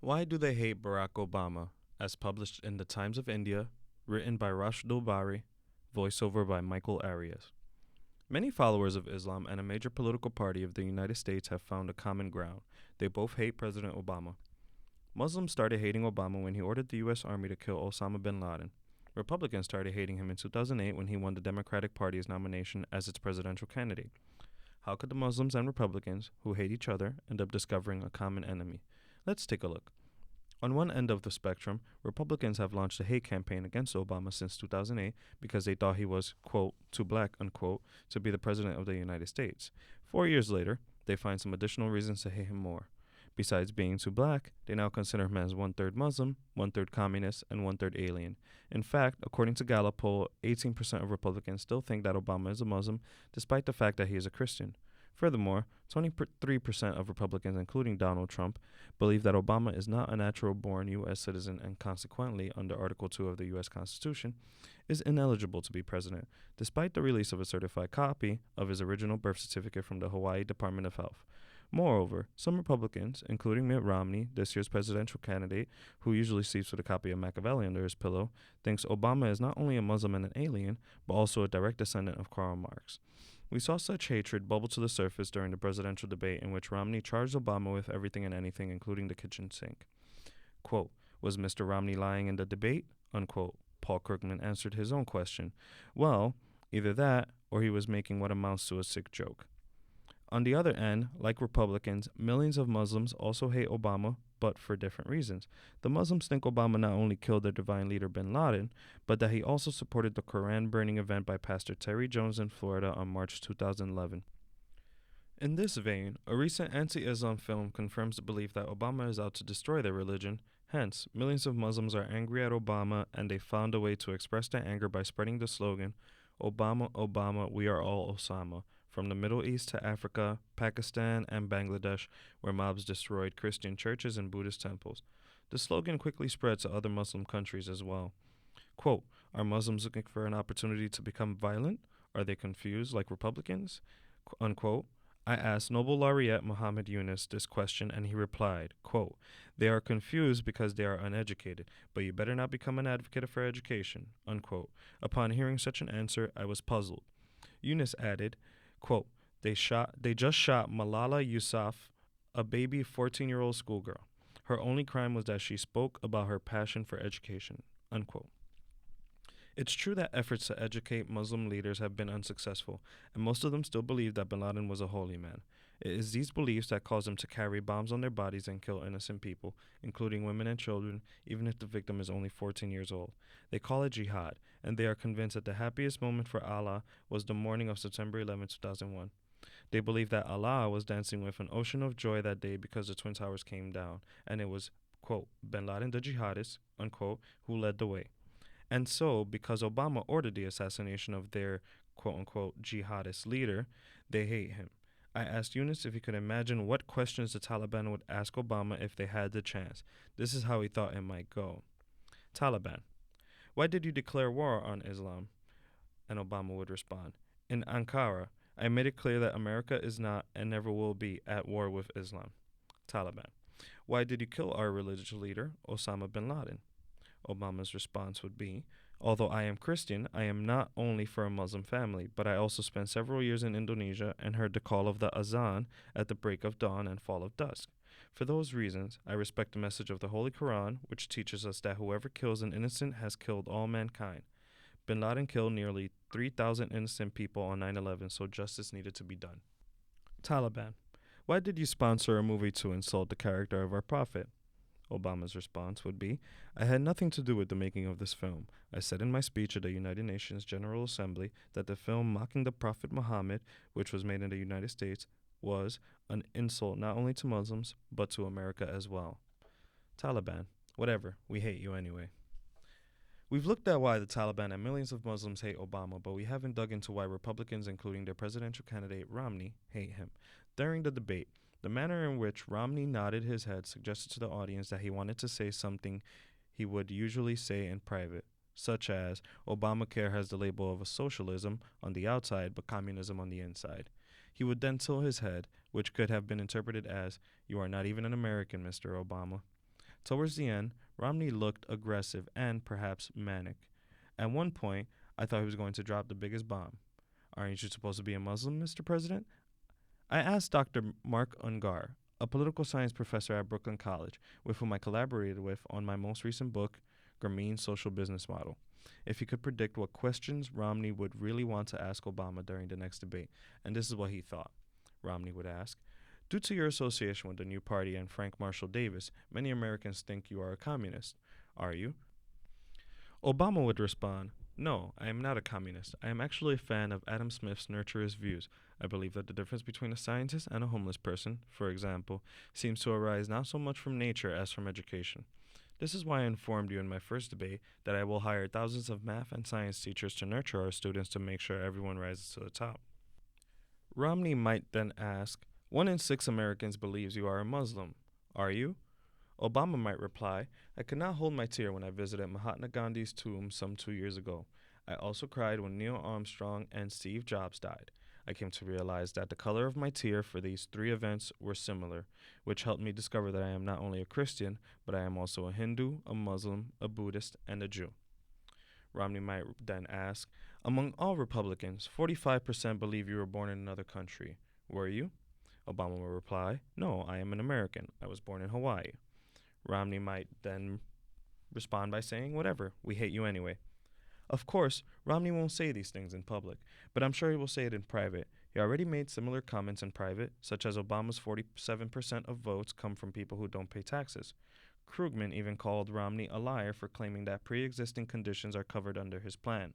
Why Do They Hate Barack Obama? As published in the Times of India, written by Rashidul Bari, voiceover by Michael Arias. Many followers of Islam and a major political party of the United States have found a common ground. They both hate President Obama. Muslims started hating Obama when he ordered the U.S. Army to kill Osama bin Laden. Republicans started hating him in 2008 when he won the Democratic Party's nomination as its presidential candidate. How could the Muslims and Republicans, who hate each other, end up discovering a common enemy? Let's take a look. On one end of the spectrum, Republicans have launched a hate campaign against Obama since 2008 because they thought he was, quote, too black, unquote, to be the president of the United States. 4 years later, they find some additional reasons to hate him more. Besides being too black, they now consider him as one-third Muslim, one-third communist, and one-third alien. In fact, according to Gallup poll, 18% of Republicans still think that Obama is a Muslim, despite the fact that he is a Christian. Furthermore, 23% of Republicans, including Donald Trump, believe that Obama is not a natural-born U.S. citizen and consequently, under Article 2 of the U.S. Constitution, is ineligible to be president, despite the release of a certified copy of his original birth certificate from the Hawaii Department of Health. Moreover, some Republicans, including Mitt Romney, this year's presidential candidate, who usually sleeps with a copy of Machiavelli under his pillow, thinks Obama is not only a Muslim and an alien, but also a direct descendant of Karl Marx. We saw such hatred bubble to the surface during the presidential debate in which Romney charged Obama with everything and anything, including the kitchen sink. Quote, "Was Mr. Romney lying in the debate?" Unquote. Paul Krugman answered his own question. Well, either that, or he was making what amounts to a sick joke. On the other end, like Republicans, millions of Muslims also hate Obama, but for different reasons. The Muslims think Obama not only killed their divine leader bin Laden, but that he also supported the Quran burning event by Pastor Terry Jones in Florida on March 2011. In this vein, a recent anti-Islam film confirms the belief that Obama is out to destroy their religion. Hence, millions of Muslims are angry at Obama, and they found a way to express their anger by spreading the slogan, "Obama, Obama, we are all Osama," from the Middle East to Africa, Pakistan, and Bangladesh, where mobs destroyed Christian churches and Buddhist temples. The slogan quickly spread to other Muslim countries as well. Quote, "Are Muslims looking for an opportunity to become violent? Are they confused like Republicans?" Unquote. I asked Nobel laureate Muhammad Yunus this question, and he replied, quote, "They are confused because they are uneducated, but you better not become an advocate for education," unquote. Upon hearing such an answer, I was puzzled. Yunus added, quote, They just shot Malala Yousaf, a baby 14-year-old schoolgirl. Her only crime was that she spoke about her passion for education," unquote. It's true that efforts to educate Muslim leaders have been unsuccessful, and most of them still believe that bin Laden was a holy man. It is these beliefs that cause them to carry bombs on their bodies and kill innocent people, including women and children, even if the victim is only 14 years old. They call it jihad, and they are convinced that the happiest moment for Allah was the morning of September 11, 2001. They believe that Allah was dancing with an ocean of joy that day because the Twin Towers came down, and it was, quote, bin Laden the jihadist, unquote, who led the way. And so, because Obama ordered the assassination of their quote-unquote jihadist leader, they hate him. I asked Yunus if he could imagine what questions the Taliban would ask Obama if they had the chance. This is how he thought it might go. Taliban: "Why did you declare war on Islam?" And Obama would respond, "In Ankara, I made it clear that America is not and never will be at war with Islam." Taliban: "Why did you kill our religious leader, Osama bin Laden?" Obama's response would be, "Although I am Christian, I am not only for a Muslim family, but I also spent several years in Indonesia and heard the call of the azan at the break of dawn and fall of dusk. For those reasons, I respect the message of the Holy Quran, which teaches us that whoever kills an innocent has killed all mankind. Bin Laden killed nearly 3,000 innocent people on 9/11, so justice needed to be done." Taliban: "Why did you sponsor a movie to insult the character of our prophet?" Obama's response would be, "I had nothing to do with the making of this film. I said in my speech at the United Nations General Assembly that the film mocking the Prophet Muhammad, which was made in the United States, was an insult not only to Muslims, but to America as well." Taliban: "Whatever, we hate you anyway." We've looked at why the Taliban and millions of Muslims hate Obama, but we haven't dug into why Republicans, including their presidential candidate Romney, hate him. During the debate, the manner in which Romney nodded his head suggested to the audience that he wanted to say something he would usually say in private, such as, Obamacare has the label of a socialism on the outside but communism on the inside. He would then tilt his head, which could have been interpreted as, "You are not even an American, Mr. Obama." Towards the end, Romney looked aggressive and perhaps manic. At one point, I thought he was going to drop the biggest bomb. Aren't you supposed to be a Muslim, Mr. President? I asked Dr. Mark Ungar, a political science professor at Brooklyn College, with whom I collaborated with on my most recent book, Grameen's Social Business Model, if he could predict what questions Romney would really want to ask Obama during the next debate, and this is what he thought. Romney would ask, "Due to your association with the new party and Frank Marshall Davis, many Americans think you are a communist. Are you?" Obama would respond, "No, I am not a communist. I am actually a fan of Adam Smith's nurturist views. I believe that the difference between a scientist and a homeless person, for example, seems to arise not so much from nature as from education. This is why I informed you in my first debate that I will hire thousands of math and science teachers to nurture our students to make sure everyone rises to the top." Romney might then ask, "1 in 6 Americans believes you are a Muslim. Are you?" Obama might reply, "I could not hold my tear when I visited Mahatma Gandhi's tomb some 2 years ago. I also cried when Neil Armstrong and Steve Jobs died. I came to realize that the color of my tear for these 3 events were similar, which helped me discover that I am not only a Christian, but I am also a Hindu, a Muslim, a Buddhist, and a Jew." Romney might then ask, "Among all Republicans, 45% believe you were born in another country. Were you?" Obama will reply, "No, I am an American. I was born in Hawaii." Romney might then respond by saying, "Whatever, we hate you anyway." Of course, Romney won't say these things in public, but I'm sure he will say it in private. He already made similar comments in private, such as Obama's 47% of votes come from people who don't pay taxes. Krugman even called Romney a liar for claiming that pre-existing conditions are covered under his plan.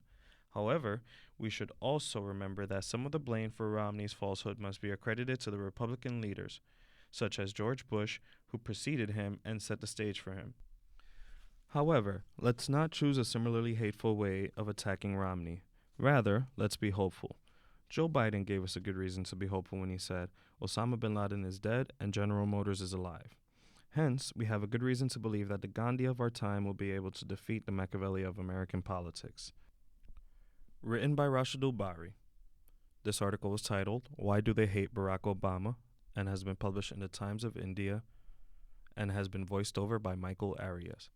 However, we should also remember that some of the blame for Romney's falsehood must be accredited to the Republican leaders, such as George Bush, who preceded him and set the stage for him. However, let's not choose a similarly hateful way of attacking Romney. Rather, let's be hopeful. Joe Biden gave us a good reason to be hopeful when he said, "Osama bin Laden is dead and General Motors is alive." Hence, we have a good reason to believe that the Gandhi of our time will be able to defeat the Machiavelli of American politics. Written by Rashidul Bari. This article was titled, "Why Do They Hate Barack Obama?" and has been published in the Times of India and has been voiced over by Michael Arias.